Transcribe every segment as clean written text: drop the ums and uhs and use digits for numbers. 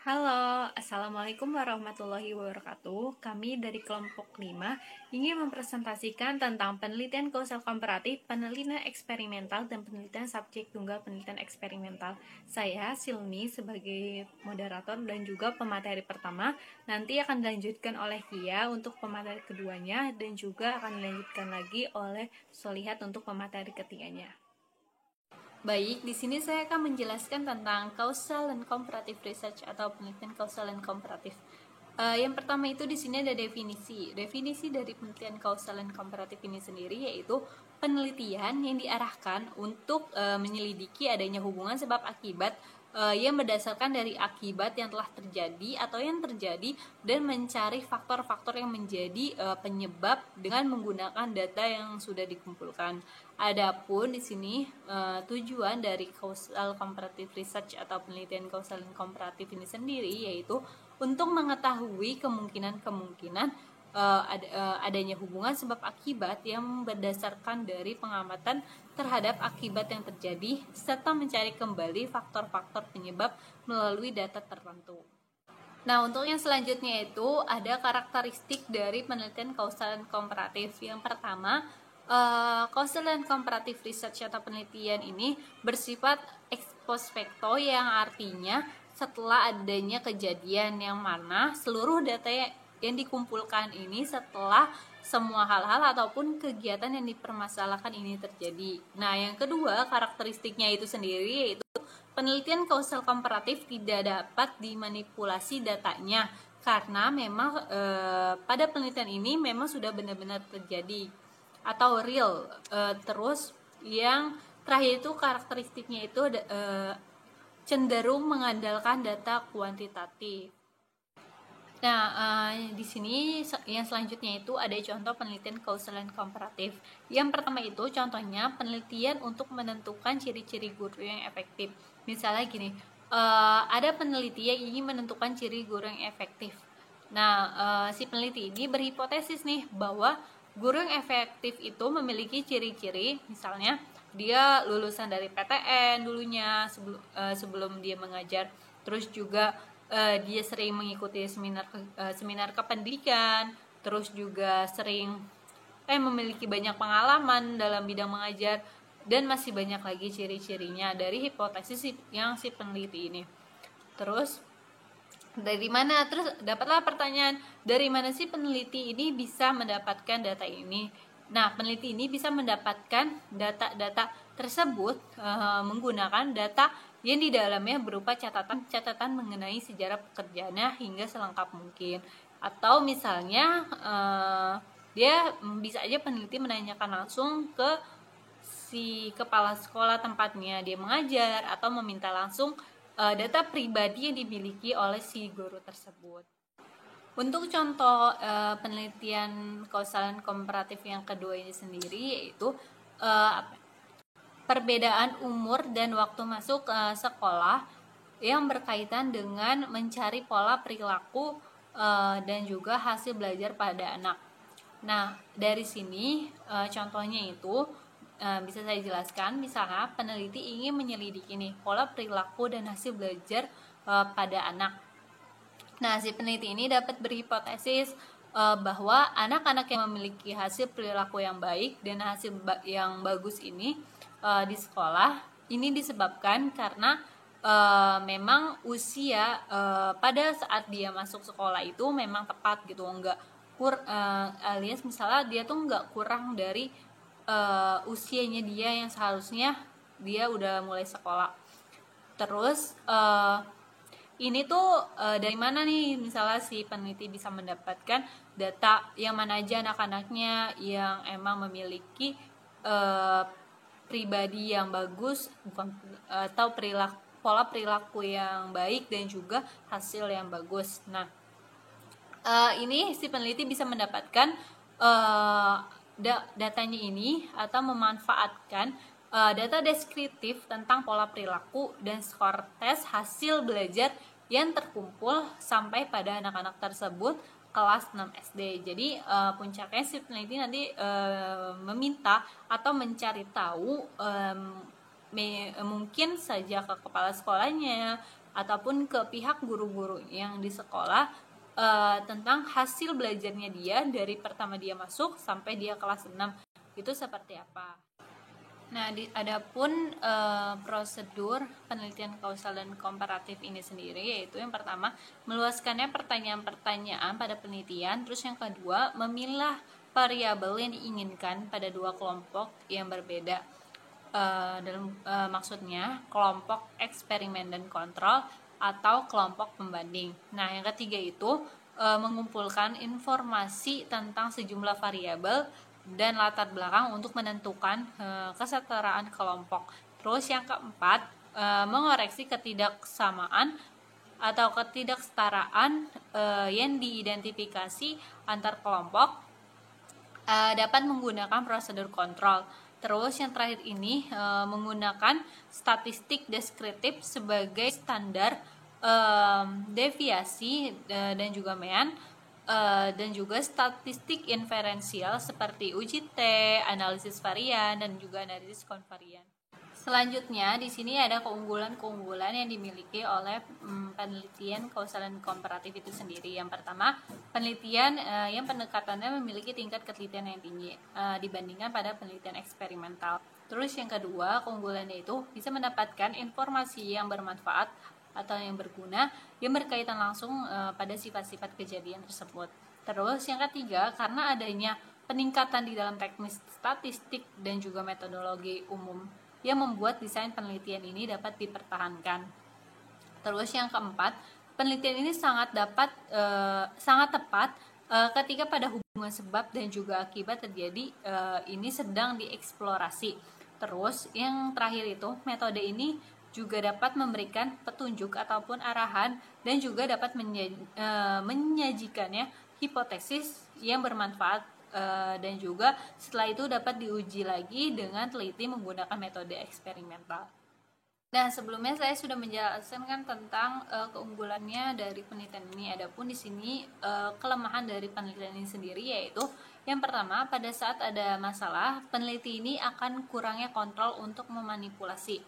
Halo, Assalamualaikum warahmatullahi wabarakatuh. Kami dari kelompok 5 ingin mempresentasikan tentang penelitian kausal komparatif, penelitian eksperimental, dan penelitian subjek tunggal penelitian eksperimental. Saya, Silmi, sebagai moderator dan juga pemateri pertama, nanti akan dilanjutkan oleh Kia untuk pemateri keduanya, dan juga akan dilanjutkan lagi oleh Solihat untuk pemateri ketiganya. Baik, di sini saya akan menjelaskan tentang causal and comparative research atau penelitian causal and comparative. Yang pertama itu di sini ada definisi. Definisi dari penelitian causal and comparative ini sendiri yaitu penelitian yang diarahkan untuk menyelidiki adanya hubungan sebab akibat yang berdasarkan dari akibat yang telah terjadi atau yang terjadi dan mencari faktor-faktor yang menjadi penyebab dengan menggunakan data yang sudah dikumpulkan. Adapun di sini tujuan dari causal comparative research atau penelitian causal dan komparatif ini sendiri yaitu untuk mengetahui kemungkinan-kemungkinan adanya hubungan sebab akibat yang berdasarkan dari pengamatan terhadap akibat yang terjadi serta mencari kembali faktor-faktor penyebab melalui data tertentu. Nah, untuk yang selanjutnya itu ada karakteristik dari penelitian causal dan komparatif. Yang pertama, causal and comparative research atau penelitian ini bersifat ex post facto yang artinya setelah adanya kejadian yang mana seluruh data yang dikumpulkan ini setelah semua hal-hal ataupun kegiatan yang dipermasalahkan ini terjadi. Nah, yang kedua karakteristiknya itu sendiri yaitu penelitian kausal komparatif tidak dapat dimanipulasi datanya karena memang pada penelitian ini memang sudah benar-benar terjadi atau real. Terus yang terakhir itu karakteristiknya itu cenderung mengandalkan data kuantitatif. Nah, di sini yang selanjutnya itu ada contoh penelitian causal and komparatif. Yang pertama itu contohnya penelitian untuk menentukan ciri-ciri guru yang efektif. Misalnya gini, ada peneliti yang ingin menentukan ciri guru yang efektif. Nah, si peneliti ini berhipotesis nih bahwa guru yang efektif itu memiliki ciri-ciri, misalnya dia lulusan dari PTN dulunya sebelum dia mengajar, terus juga dia sering mengikuti seminar kependidikan, terus juga sering memiliki banyak pengalaman dalam bidang mengajar, dan masih banyak lagi ciri-cirinya dari hipotesis yang si peneliti ini. Terus dari mana? Terus dapatlah pertanyaan, dari mana sih peneliti ini bisa mendapatkan data ini? Nah, peneliti ini bisa mendapatkan data-data tersebut menggunakan data yang di dalamnya berupa catatan mengenai sejarah pekerjaannya hingga selengkap mungkin. Atau misalnya dia bisa aja peneliti menanyakan langsung ke si kepala sekolah tempatnya dia mengajar atau meminta langsung data pribadi yang dimiliki oleh si guru tersebut. Untuk contoh penelitian kausal dan komparatif yang kedua ini sendiri yaitu perbedaan umur dan waktu masuk sekolah yang berkaitan dengan mencari pola perilaku dan juga hasil belajar pada anak. Nah, dari sini contohnya itu bisa saya jelaskan. Misalnya peneliti ingin menyelidiki nih pola perilaku dan hasil belajar pada anak. Nah, si peneliti ini dapat berhipotesis bahwa anak-anak yang memiliki hasil perilaku yang baik dan hasil yang bagus ini di sekolah ini disebabkan karena memang usia pada saat dia masuk sekolah itu memang tepat gitu, enggak alias misalnya dia tuh enggak kurang dari usianya dia yang seharusnya dia udah mulai sekolah. Terus ini tuh dari mana nih misalnya si peneliti bisa mendapatkan data yang mana aja anak-anaknya yang emang memiliki pribadi yang bagus atau pola perilaku yang baik dan juga hasil yang bagus. Nah, ini si peneliti bisa mendapatkan datanya ini atau memanfaatkan data deskriptif tentang pola perilaku dan skor tes hasil belajar yang terkumpul sampai pada anak-anak tersebut kelas 6 SD. Jadi puncaknya si peneliti nanti meminta atau mencari tahu mungkin saja ke kepala sekolahnya ataupun ke pihak guru-guru yang di sekolah tentang hasil belajarnya dia dari pertama dia masuk sampai dia kelas 6 itu seperti apa. Nah, adapun prosedur penelitian kausal dan komparatif ini sendiri, yaitu yang pertama meluaskannya pertanyaan-pertanyaan pada penelitian, terus yang kedua memilah variabel yang diinginkan pada dua kelompok yang berbeda. Maksudnya kelompok eksperimen dan kontrol atau kelompok pembanding. Nah, yang ketiga itu mengumpulkan informasi tentang sejumlah variabel dan latar belakang untuk menentukan kesetaraan kelompok. Terus yang keempat, mengoreksi ketidaksamaan atau ketidaksetaraan yang diidentifikasi antar kelompok dapat menggunakan prosedur kontrol. Terus yang terakhir ini menggunakan statistik deskriptif sebagai standar deviasi dan juga mean, dan juga statistik inferensial seperti uji T, analisis varian, dan juga analisis konvarian. Selanjutnya, di sini ada keunggulan-keunggulan yang dimiliki oleh penelitian kausal dan komparatif itu sendiri. Yang pertama, penelitian yang pendekatannya memiliki tingkat ketelitian yang tinggi dibandingkan pada penelitian eksperimental. Terus yang kedua, keunggulannya itu bisa mendapatkan informasi yang bermanfaat atau yang berguna yang berkaitan langsung pada sifat-sifat kejadian tersebut. Terus yang ketiga, karena adanya peningkatan di dalam teknis statistik dan juga metodologi umum yang membuat desain penelitian ini dapat dipertahankan. Terus yang keempat, penelitian ini sangat tepat ketika pada hubungan sebab dan juga akibat terjadi ini sedang dieksplorasi. Terus yang terakhir itu, metode ini juga dapat memberikan petunjuk ataupun arahan dan juga dapat menyajikannya hipotesis yang bermanfaat dan juga setelah itu dapat diuji lagi dengan teliti menggunakan metode eksperimental. Nah, sebelumnya saya sudah menjelaskan tentang keunggulannya dari penelitian ini. Adapun di sini kelemahan dari penelitian ini sendiri, yaitu yang pertama, pada saat ada masalah, peneliti ini akan kurangnya kontrol untuk memanipulasi.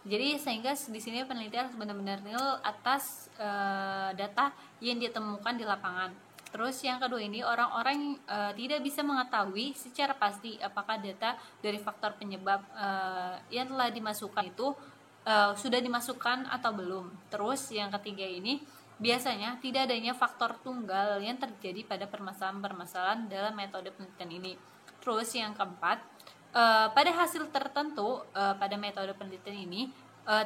Jadi sehingga di sini peneliti harus benar-benar real atas data yang ditemukan di lapangan. Terus yang kedua ini, orang-orang tidak bisa mengetahui secara pasti apakah data dari faktor penyebab yang telah dimasukkan itu sudah dimasukkan atau belum. Terus yang ketiga ini, biasanya tidak adanya faktor tunggal yang terjadi pada permasalahan-permasalahan dalam metode penelitian ini. Terus yang keempat, pada hasil tertentu pada metode penelitian ini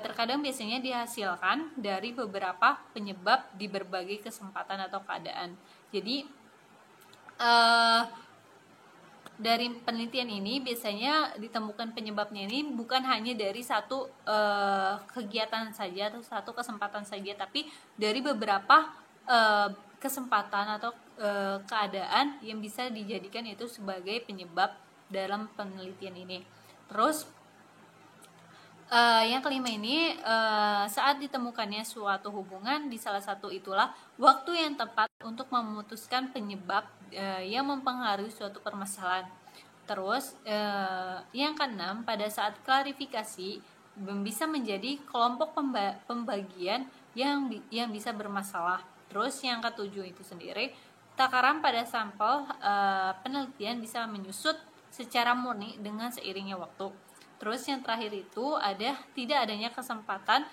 terkadang biasanya dihasilkan dari beberapa penyebab di berbagai kesempatan atau keadaan. Jadi dari penelitian ini biasanya ditemukan penyebabnya ini bukan hanya dari satu kegiatan saja atau satu kesempatan saja, tapi dari beberapa kesempatan atau keadaan yang bisa dijadikan itu sebagai penyebab dalam penelitian ini. Terus yang kelima ini, saat ditemukannya suatu hubungan di salah satu itulah waktu yang tepat untuk memutuskan penyebab yang mempengaruhi suatu permasalahan. Terus yang keenam, pada saat klarifikasi bisa menjadi kelompok pembagian yang bisa bermasalah. Terus yang ketujuh itu sendiri, takaran pada sampel penelitian bisa menyusut secara murni dengan seiringnya waktu. Terus yang terakhir itu tidak adanya kesempatan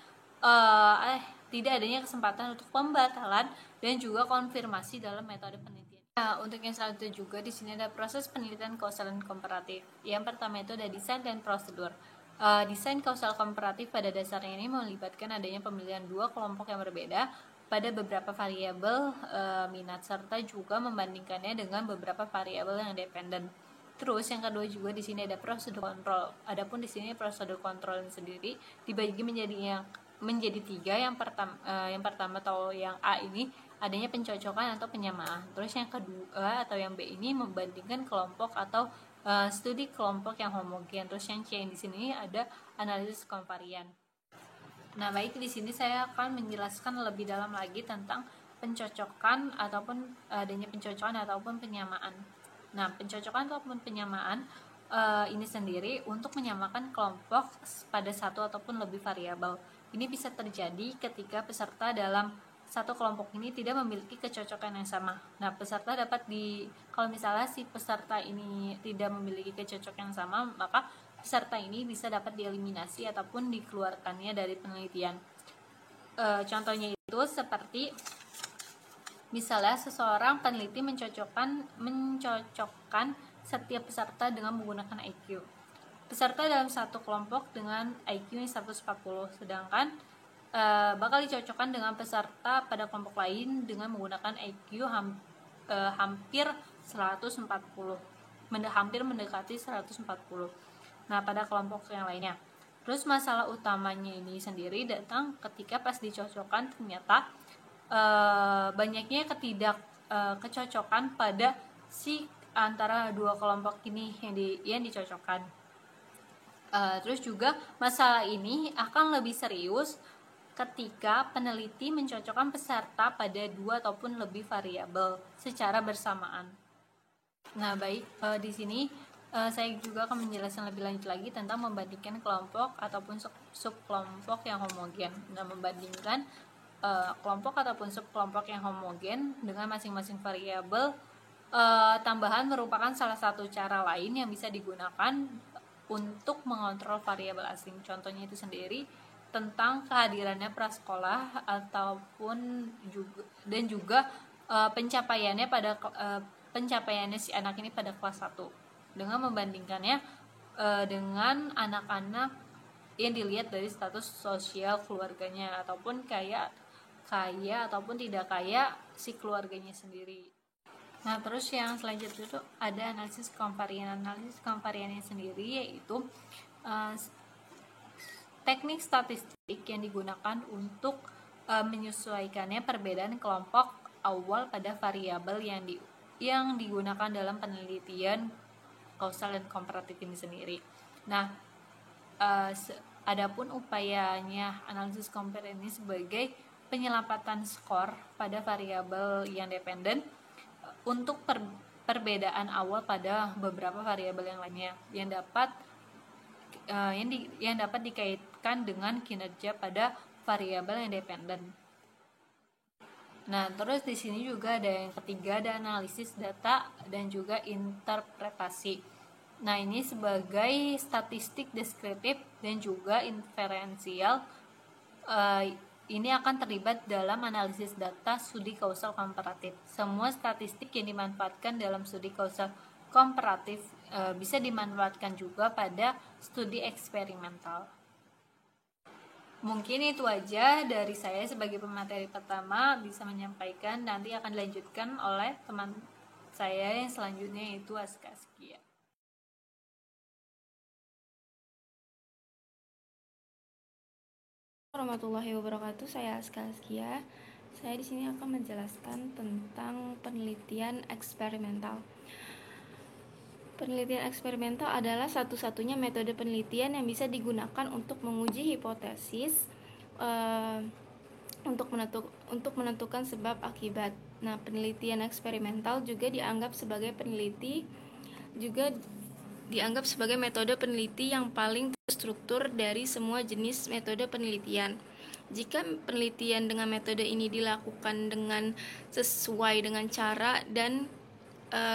untuk pembatalan dan juga konfirmasi dalam metode penelitian. Nah, untuk yang selanjutnya juga di sini ada proses penelitian kausal dan komparatif. Yang pertama itu ada desain dan prosedur. Desain kausal komparatif pada dasarnya ini melibatkan adanya pemilihan dua kelompok yang berbeda pada beberapa variabel minat serta juga membandingkannya dengan beberapa variabel yang dependen. Terus yang kedua juga di sini ada prosedur kontrol. Adapun di sini prosedur kontrol sendiri dibagi menjadi tiga. Yang pertama atau yang A ini adanya pencocokan atau penyamaan. Terus yang kedua atau yang B ini membandingkan kelompok atau studi kelompok yang homogen. Terus yang C di sini ada analisis konvarian. Nah, baik, di sini saya akan menjelaskan lebih dalam lagi tentang pencocokan ataupun adanya pencocokan ataupun penyamaan. Nah, pencocokan ataupun penyamaan ini sendiri untuk menyamakan kelompok pada satu ataupun lebih variabel. Ini bisa terjadi ketika peserta dalam satu kelompok ini tidak memiliki kecocokan yang sama. Nah, peserta kalau misalnya si peserta ini tidak memiliki kecocokan yang sama, maka peserta ini bisa dapat dieliminasi ataupun dikeluarkannya dari penelitian. Contohnya itu seperti misalnya seseorang peneliti mencocokkan setiap peserta dengan menggunakan IQ. Peserta dalam satu kelompok dengan IQ 140, sedangkan bakal dicocokkan dengan peserta pada kelompok lain dengan menggunakan IQ hampir 140, hampir mendekati 140. Nah, pada kelompok yang lainnya. Terus masalah utamanya ini sendiri datang ketika pas dicocokkan ternyata banyaknya kecocokan pada si antara dua kelompok ini yang dicocokkan. Terus juga masalah ini akan lebih serius ketika peneliti mencocokkan peserta pada dua ataupun lebih variabel secara bersamaan. Nah, baik, di sini saya juga akan menjelaskan lebih lanjut lagi tentang membandingkan kelompok ataupun subkelompok yang homogen. Nah, membandingkan kelompok ataupun subkelompok yang homogen dengan masing-masing variabel tambahan merupakan salah satu cara lain yang bisa digunakan untuk mengontrol variabel asing. Contohnya itu sendiri tentang kehadirannya prasekolah ataupun juga pencapaiannya si anak ini pada kelas 1 dengan membandingkannya dengan anak-anak yang dilihat dari status sosial keluarganya ataupun kaya ataupun tidak kaya si keluarganya sendiri. Nah, terus yang selanjutnya itu ada analisis konvarian. Analisis konvariannya sendiri yaitu teknik statistik yang digunakan untuk menyesuaikannya perbedaan kelompok awal pada variabel yang digunakan dalam penelitian kausal dan komparatif ini sendiri. Nah, adapun upayanya analisis konvarian ini sebagai penyelamatan skor pada variabel yang dependen untuk perbedaan awal pada beberapa variabel yang lainnya yang dapat dikaitkan dengan kinerja pada variabel yang dependen. Nah, terus di sini juga ada yang ketiga, ada analisis data dan juga interpretasi. Nah, ini sebagai statistik deskriptif dan juga inferensial. Ini akan terlibat dalam analisis data studi kausal komparatif. Semua statistik yang dimanfaatkan dalam studi kausal komparatif bisa dimanfaatkan juga pada studi eksperimental. Mungkin itu aja dari saya sebagai pemateri pertama, bisa menyampaikan, nanti akan dilanjutkan oleh teman saya yang selanjutnya yaitu Aska Askia. Warahmatullahi wabarakatuh. Saya Aska Askia. Saya di sini akan menjelaskan tentang penelitian eksperimental. Penelitian eksperimental adalah satu-satunya metode penelitian yang bisa digunakan untuk menguji hipotesis untuk menentukan sebab akibat. Nah, penelitian eksperimental juga dianggap sebagai metode peneliti yang paling terstruktur dari semua jenis metode penelitian. Jika penelitian dengan metode ini dilakukan dengan sesuai dengan cara dan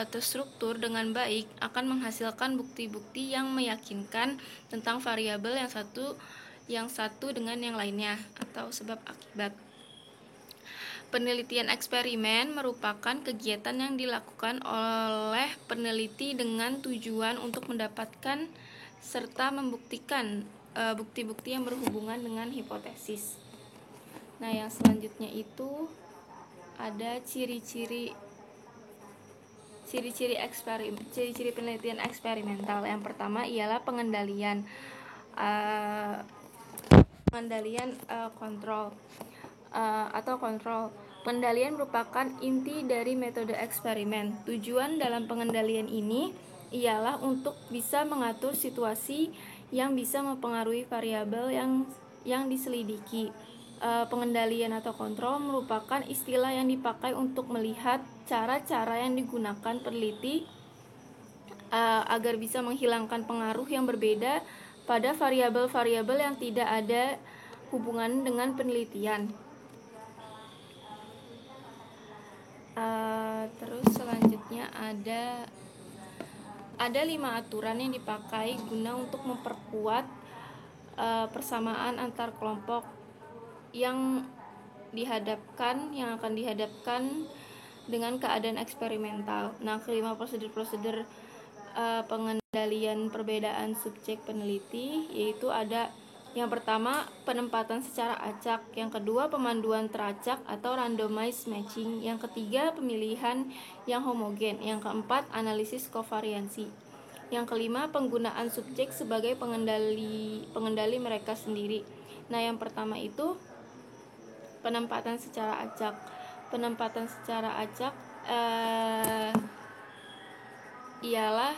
terstruktur dengan baik, akan menghasilkan bukti-bukti yang meyakinkan tentang variabel yang satu dengan yang lainnya atau sebab akibat. Penelitian eksperimen merupakan kegiatan yang dilakukan oleh peneliti dengan tujuan untuk mendapatkan serta membuktikan bukti-bukti yang berhubungan dengan hipotesis. Nah, yang selanjutnya itu ada ciri-ciri penelitian eksperimental. Yang pertama ialah pengendalian kontrol. Pengendalian merupakan inti dari metode eksperimen. Tujuan dalam pengendalian ini ialah untuk bisa mengatur situasi yang bisa mempengaruhi variabel yang diselidiki. Pengendalian atau kontrol merupakan istilah yang dipakai untuk melihat cara-cara yang digunakan peneliti agar bisa menghilangkan pengaruh yang berbeda pada variabel-variabel yang tidak ada hubungan dengan penelitian. Terus selanjutnya ada 5 aturan yang dipakai guna untuk memperkuat persamaan antar kelompok yang akan dihadapkan dengan keadaan eksperimental. Nah, kelima prosedur-prosedur pengendalian perbedaan subjek peneliti, yaitu ada yang pertama penempatan secara acak, yang kedua pemanduan teracak atau randomized matching, yang ketiga pemilihan yang homogen, yang keempat analisis kovariansi, yang kelima penggunaan subjek sebagai pengendali mereka sendiri. Nah, yang pertama itu penempatan secara acak. Penempatan secara acak ialah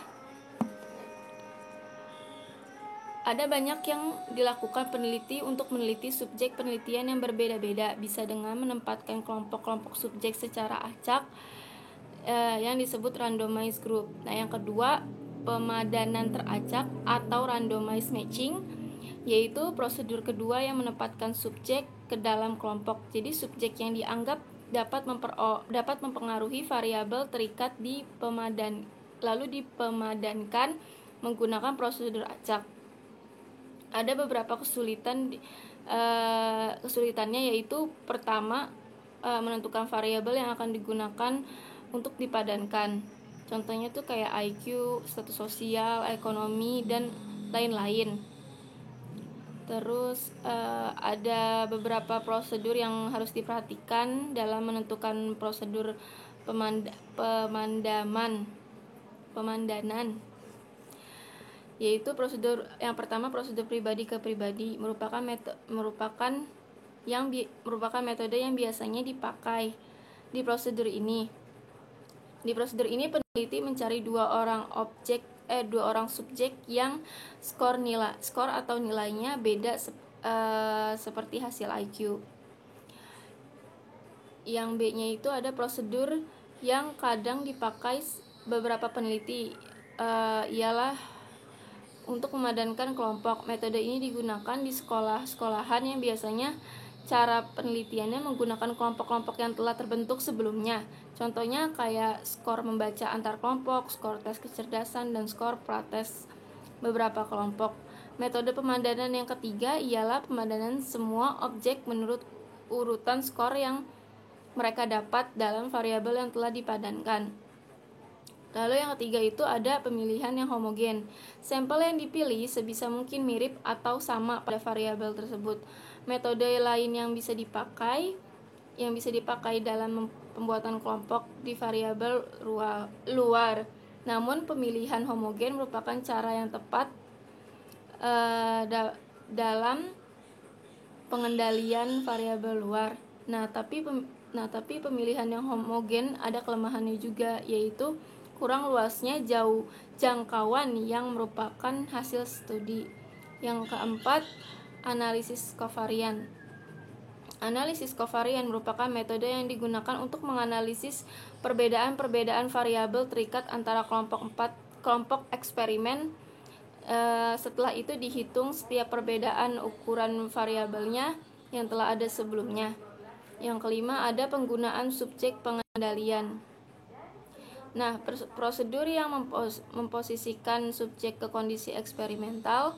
ada banyak yang dilakukan peneliti untuk meneliti subjek penelitian yang berbeda-beda, bisa dengan menempatkan kelompok-kelompok subjek secara acak yang disebut randomized group. Nah, yang kedua, pemadanan teracak atau randomized matching, yaitu prosedur kedua yang menempatkan subjek ke dalam kelompok. Jadi subjek yang dianggap dapat mempengaruhi variabel terikat lalu dipemadankan menggunakan prosedur acak. Ada beberapa kesulitannya, yaitu pertama, menentukan variabel yang akan digunakan untuk dipadankan. Contohnya tuh kayak IQ, status sosial, ekonomi, dan lain-lain. Terus ada beberapa prosedur yang harus diperhatikan dalam menentukan prosedur pemandanan, yaitu prosedur yang pertama, prosedur pribadi ke pribadi, merupakan metode yang biasanya dipakai di prosedur ini. Di prosedur ini peneliti mencari dua orang subjek yang skor atau nilainya beda seperti hasil IQ. Yang B-nya itu ada prosedur yang kadang dipakai beberapa peneliti, ialah untuk memadankan kelompok. Metode ini digunakan di sekolah-sekolahan yang biasanya cara penelitiannya menggunakan kelompok-kelompok yang telah terbentuk sebelumnya. Contohnya kayak skor membaca antar kelompok, skor tes kecerdasan, dan skor prates beberapa kelompok. Metode pemadanan yang ketiga ialah pemadanan semua objek menurut urutan skor yang mereka dapat dalam variabel yang telah dipadankan. Lalu yang ketiga itu ada pemilihan yang homogen. Sampel yang dipilih sebisa mungkin mirip atau sama pada variabel tersebut. Metode lain yang bisa dipakai dalam pembuatan kelompok di variabel luar. Namun pemilihan homogen merupakan cara yang tepat dalam pengendalian variabel luar. Nah, tapi pemilihan yang homogen ada kelemahannya juga, yaitu kurang luasnya jangkauan yang merupakan hasil studi. Yang keempat, analisis kovarian. Analisis kovarian merupakan metode yang digunakan untuk menganalisis perbedaan-perbedaan variabel terikat antara kelompok eksperimen. Setelah itu dihitung setiap perbedaan ukuran variabelnya yang telah ada sebelumnya. Yang kelima, ada penggunaan subjek pengendalian. Nah, prosedur yang memposisikan subjek ke kondisi eksperimental,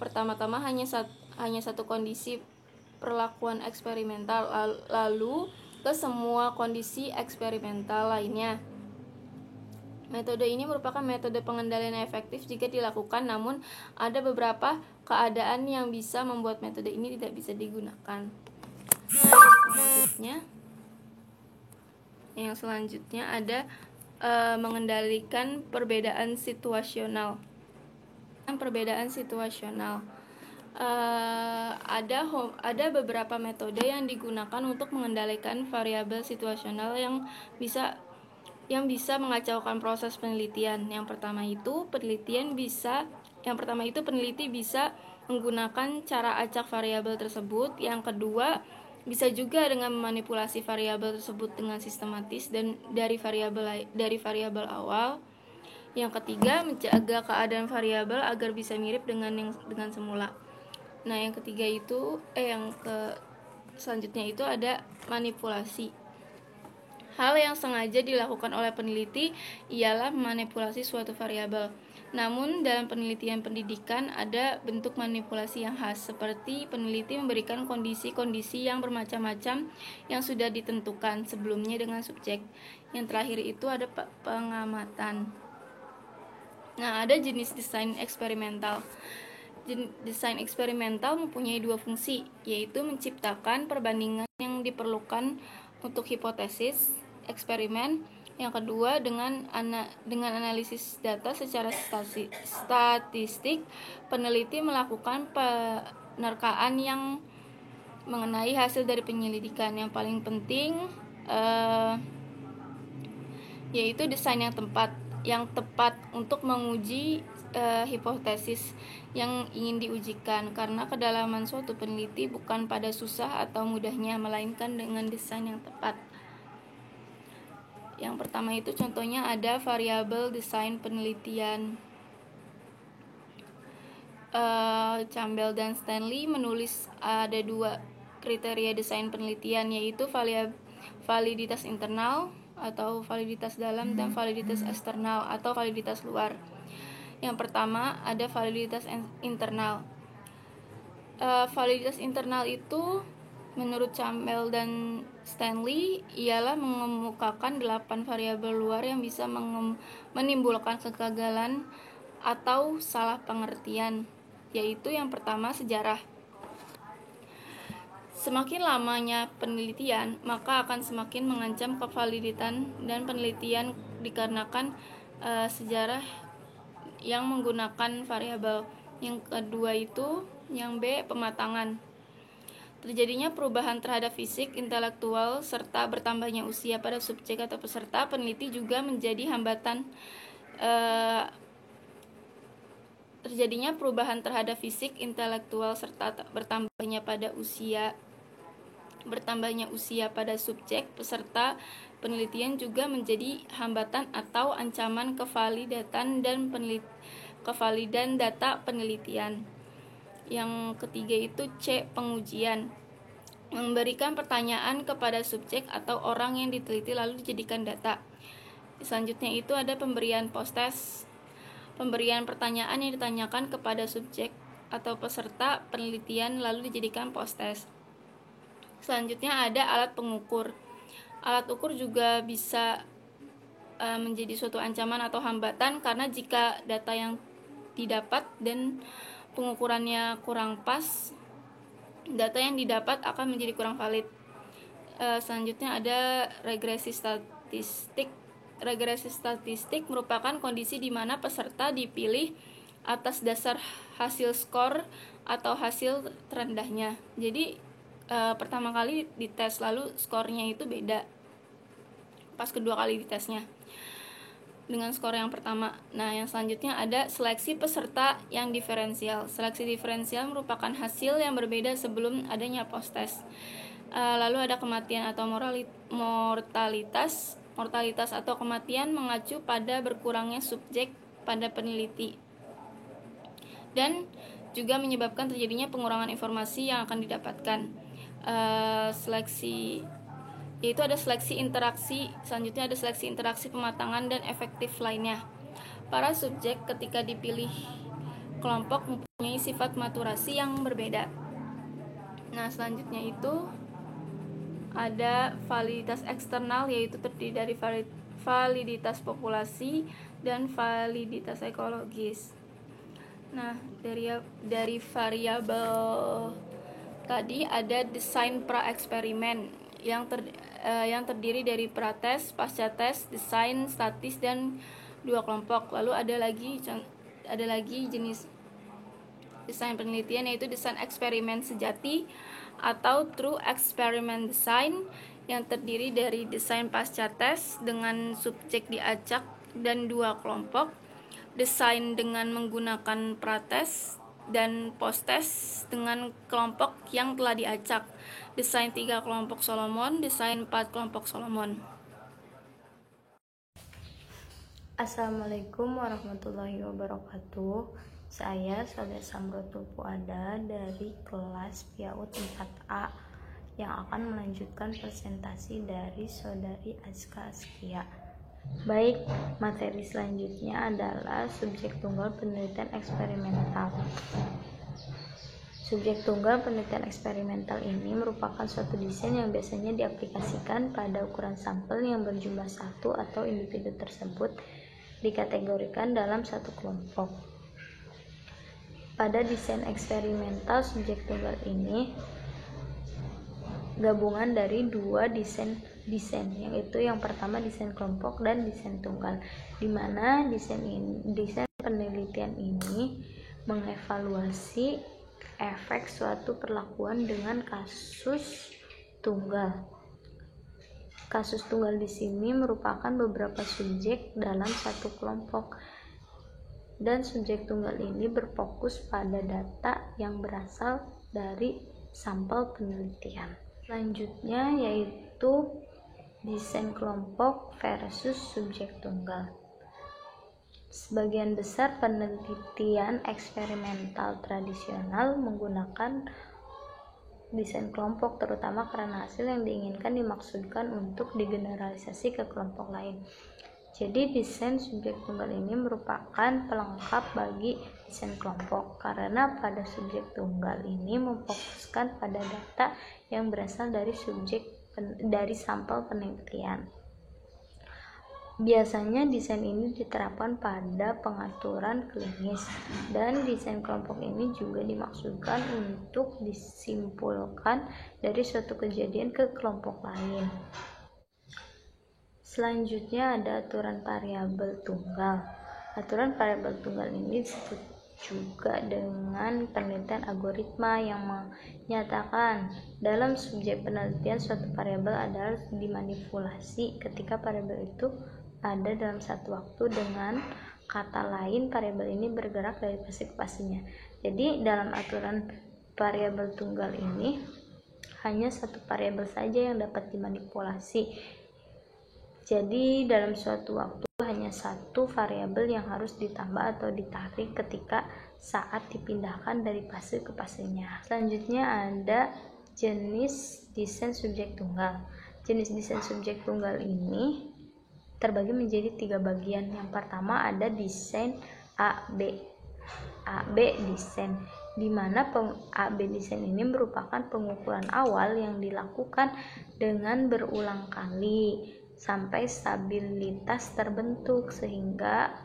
pertama-tama hanya satu kondisi perlakuan eksperimental, lalu ke semua kondisi eksperimental lainnya. Metode ini merupakan metode pengendalian yang efektif jika dilakukan, namun ada beberapa keadaan yang bisa membuat metode ini tidak bisa digunakan. Yang selanjutnya ada mengendalikan perbedaan situasional. Ada beberapa metode yang digunakan untuk mengendalikan variabel situasional yang bisa mengacaukan proses penelitian. Yang pertama itu peneliti bisa menggunakan cara acak variabel tersebut. Yang kedua, bisa juga dengan memanipulasi variabel tersebut dengan sistematis dan dari variabel awal. Yang ketiga, menjaga keadaan variabel agar bisa mirip dengan semula. Nah, yang ketiga itu selanjutnya itu ada manipulasi. Hal yang sengaja dilakukan oleh peneliti ialah memanipulasi suatu variabel. Namun, dalam penelitian pendidikan ada bentuk manipulasi yang khas, seperti peneliti memberikan kondisi-kondisi yang bermacam-macam yang sudah ditentukan sebelumnya dengan subjek. Yang terakhir itu ada pengamatan. Nah, ada jenis desain eksperimental. Desain eksperimental mempunyai dua fungsi, yaitu menciptakan perbandingan yang diperlukan untuk hipotesis eksperimen. Yang kedua, dengan analisis data secara statistik, peneliti melakukan penerkaan yang mengenai hasil dari penyelidikan. Yang paling penting yaitu desain yang tepat untuk menguji hipotesis yang ingin diujikan, karena kedalaman suatu peneliti bukan pada susah atau mudahnya, melainkan dengan desain yang tepat. Yang pertama itu contohnya ada variabel desain penelitian. Campbell dan Stanley menulis ada dua kriteria desain penelitian, yaitu validitas internal atau validitas dalam dan validitas eksternal atau validitas luar. Yang pertama ada validitas internal. Validitas internal itu menurut Campbell dan Stanley ialah mengemukakan 8 variabel luar yang bisa menimbulkan kegagalan atau salah pengertian, yaitu yang pertama sejarah. Semakin lamanya penelitian, maka akan semakin mengancam kevaliditan dan penelitian dikarenakan sejarah yang menggunakan variabel. Yang kedua itu yang B, pematangan. Terjadinya perubahan terhadap fisik, intelektual, serta bertambahnya usia pada subjek atau peserta peneliti juga menjadi hambatan. Terjadinya perubahan terhadap fisik, intelektual, serta bertambahnya usia pada subjek peserta penelitian juga menjadi hambatan atau ancaman kevalidan data penelitian. Yang ketiga itu C, pengujian. Memberikan pertanyaan kepada subjek atau orang yang diteliti lalu dijadikan data. Selanjutnya itu ada pemberian post-test. Pemberian pertanyaan yang ditanyakan kepada subjek atau peserta penelitian lalu dijadikan post-test. Selanjutnya ada alat pengukur. Alat ukur juga bisa menjadi suatu ancaman atau hambatan, karena jika data yang didapat dan pengukurannya kurang pas, data yang didapat akan menjadi kurang valid. Selanjutnya ada regresi statistik. Regresi statistik merupakan kondisi di mana peserta dipilih atas dasar hasil skor atau hasil terendahnya. Jadi pertama kali dites lalu skornya itu beda pas kedua kali ditesnya dengan skor yang pertama. Nah, yang selanjutnya ada seleksi peserta yang diferensial. Seleksi diferensial merupakan hasil yang berbeda sebelum adanya post-test. Lalu ada kematian atau mortalitas. Mortalitas atau kematian mengacu pada berkurangnya subjek pada peneliti dan juga menyebabkan terjadinya pengurangan informasi yang akan didapatkan. Seleksi yaitu ada seleksi interaksi. Selanjutnya ada seleksi interaksi, pematangan, dan efektif lainnya. Para subjek ketika dipilih kelompok mempunyai sifat maturasi yang berbeda. Nah, selanjutnya itu ada validitas eksternal, yaitu terdiri dari validitas populasi dan validitas ekologis. Nah, dari variabel tadi ada desain pra-eksperimen yang terdiri dari prates, pasca tes, desain, statis, dan 2 kelompok. Lalu ada lagi jenis desain penelitian, yaitu desain eksperimen sejati atau true experiment design, yang terdiri dari desain pasca tes dengan subjek diacak dan 2 kelompok, desain dengan menggunakan prates dan post-test dengan kelompok yang telah diacak, desain 3 kelompok Solomon, desain 4 kelompok Solomon. Assalamualaikum warahmatullahi wabarakatuh. Saya Saudara Samrotul Puada dari kelas PIAUD 4A yang akan melanjutkan presentasi dari Saudari Azka Askia. Baik, materi selanjutnya adalah subjek tunggal penelitian eksperimental. Subjek tunggal penelitian eksperimental ini merupakan suatu desain yang biasanya diaplikasikan pada ukuran sampel yang berjumlah satu atau individu tersebut dikategorikan dalam satu kelompok. Pada desain eksperimental, subjek tunggal ini gabungan dari dua desain, yaitu yang pertama desain kelompok dan desain tunggal, di mana desain penelitian ini mengevaluasi efek suatu perlakuan dengan kasus tunggal. Kasus tunggal di sini merupakan beberapa subjek dalam satu kelompok, dan subjek tunggal ini berfokus pada data yang berasal dari sampel penelitian. Selanjutnya yaitu desain kelompok versus subjek tunggal. Sebagian besar penelitian eksperimental tradisional menggunakan desain kelompok, terutama karena hasil yang diinginkan dimaksudkan untuk digeneralisasi ke kelompok lain. Jadi desain subjek tunggal ini merupakan pelengkap bagi desain kelompok, karena pada subjek tunggal ini memfokuskan pada data yang berasal dari dari sampel penelitian. Biasanya desain ini diterapkan pada pengaturan klinis, dan desain kelompok ini juga dimaksudkan untuk disimpulkan dari suatu kejadian ke kelompok lain. Selanjutnya ada aturan variabel tunggal. Aturan variabel tunggal ini disebut juga dengan penelitian algoritma yang menyatakan dalam subjek penelitian suatu variabel adalah dimanipulasi ketika variabel itu ada dalam satu waktu. Dengan kata lain, variabel ini bergerak dari fase ke fasenya. Jadi dalam aturan variabel tunggal ini hanya satu variabel saja yang dapat dimanipulasi. Jadi dalam suatu waktu hanya satu variabel yang harus ditambah atau ditarik ketika saat dipindahkan dari fase ke fasenya. Selanjutnya ada jenis desain subjek tunggal. Jenis desain subjek tunggal ini terbagi menjadi 3 bagian. Yang pertama ada desain AB desain, di mana AB desain ini merupakan pengukuran awal yang dilakukan dengan berulang kali sampai stabilitas terbentuk, sehingga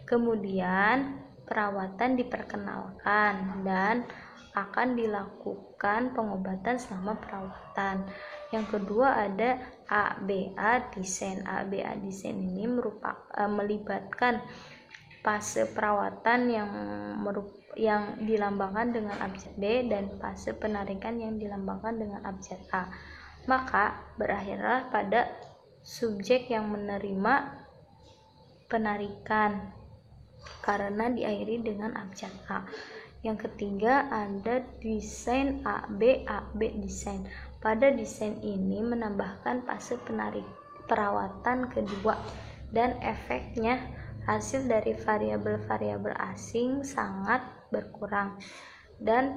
kemudian perawatan diperkenalkan dan akan dilakukan pengobatan selama perawatan. Yang kedua ada ABA desain. ABA desain ini melibatkan fase perawatan yang dilambangkan dengan abjad B dan fase penarikan yang dilambangkan dengan abjad A. Maka berakhirlah pada subjek yang menerima penarikan karena diakhiri dengan abjad A. Yang ketiga ada desain AB desain. Pada desain ini menambahkan fase perawatan kedua, dan efeknya hasil dari variabel-variabel asing sangat berkurang, dan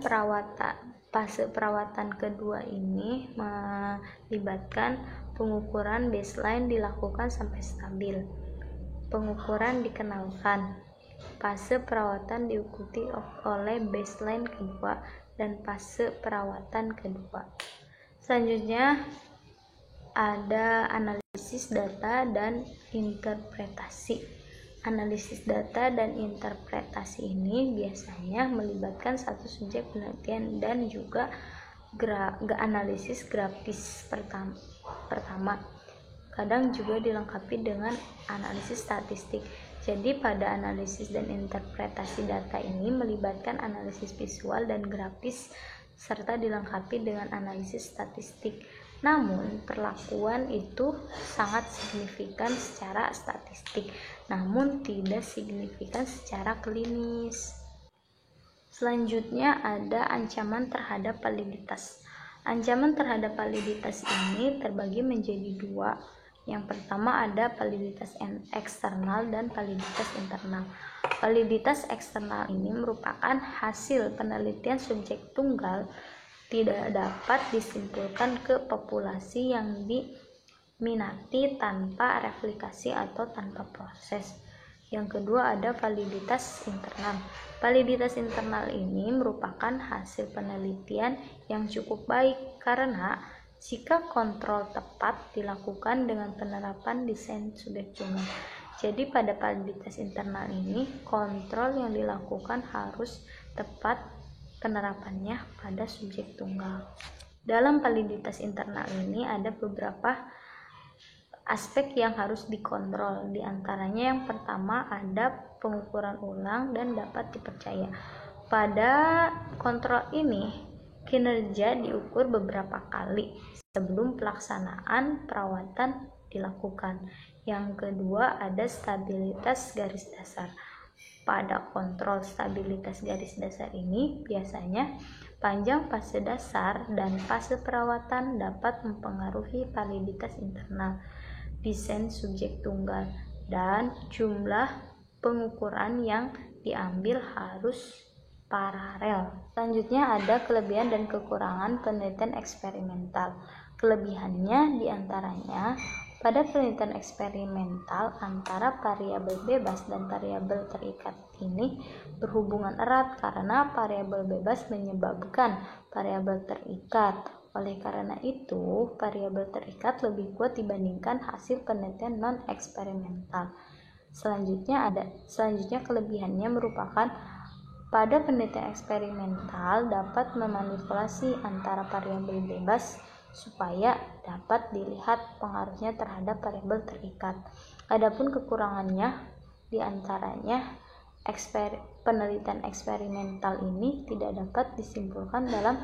fase perawatan kedua ini melibatkan pengukuran baseline dilakukan sampai stabil. Pengukuran dikenalkan. Fase perawatan diikuti oleh baseline kedua dan fase perawatan kedua. Selanjutnya ada analisis data dan interpretasi. Analisis data dan interpretasi ini biasanya melibatkan satu subjek penelitian dan juga analisis grafis pertama. Kadang juga dilengkapi dengan analisis statistik. Jadi pada analisis dan interpretasi data ini melibatkan analisis visual dan grafis serta dilengkapi dengan analisis statistik. Namun perlakuan itu sangat signifikan secara statistik, namun tidak signifikan secara klinis. Selanjutnya ada ancaman terhadap validitas. Ancaman terhadap validitas ini terbagi menjadi 2, Yang pertama ada validitas eksternal dan validitas internal. Validitas eksternal ini merupakan hasil penelitian subjek tunggal, tidak dapat disimpulkan ke populasi yang diminati tanpa replikasi atau tanpa proses. Yang kedua ada validitas internal. Validitas internal ini merupakan hasil penelitian yang cukup baik karena jika kontrol tepat dilakukan dengan penerapan desain subjek tunggal. Jadi pada validitas internal ini kontrol yang dilakukan harus tepat penerapannya pada subjek tunggal. Dalam validitas internal ini ada beberapa aspek yang harus dikontrol. Di antaranya yang pertama ada pengukuran ulang dan dapat dipercaya. Pada kontrol ini kinerja diukur beberapa kali sebelum pelaksanaan perawatan dilakukan. Yang kedua ada stabilitas garis dasar. Pada kontrol stabilitas garis dasar ini biasanya panjang fase dasar dan fase perawatan dapat mempengaruhi validitas internal desain subjek tunggal, dan jumlah pengukuran yang diambil harus paralel. Selanjutnya ada kelebihan dan kekurangan penelitian eksperimental. Kelebihannya diantaranya pada penelitian eksperimental antara variabel bebas dan variabel terikat ini berhubungan erat karena variabel bebas menyebabkan variabel terikat. Oleh karena itu, variabel terikat lebih kuat dibandingkan hasil penelitian non-eksperimental. Selanjutnya kelebihannya merupakan pada penelitian eksperimental dapat memanipulasi antara variabel bebas supaya dapat dilihat pengaruhnya terhadap variabel terikat. Adapun kekurangannya diantaranya penelitian eksperimental ini tidak dapat disimpulkan dalam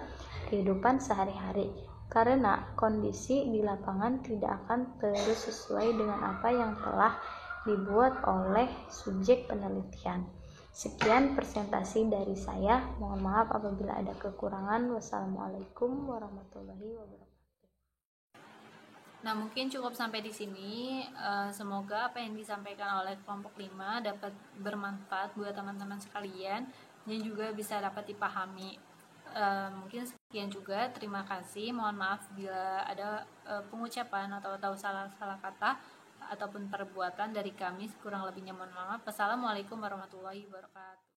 kehidupan sehari-hari karena kondisi di lapangan tidak akan terus sesuai dengan apa yang telah dibuat oleh subjek penelitian. Sekian presentasi dari saya. Mohon maaf apabila ada kekurangan. Wassalamualaikum warahmatullahi wabarakatuh. Nah, mungkin cukup sampai di sini. Semoga apa yang disampaikan oleh kelompok 5 dapat bermanfaat buat teman-teman sekalian dan juga bisa dapat dipahami. Mungkin sekian juga. Terima kasih. Mohon maaf bila ada pengucapan atau salah kata ataupun perbuatan dari kami. Kurang lebihnya mohon maaf. Wassalamualaikum warahmatullahi wabarakatuh.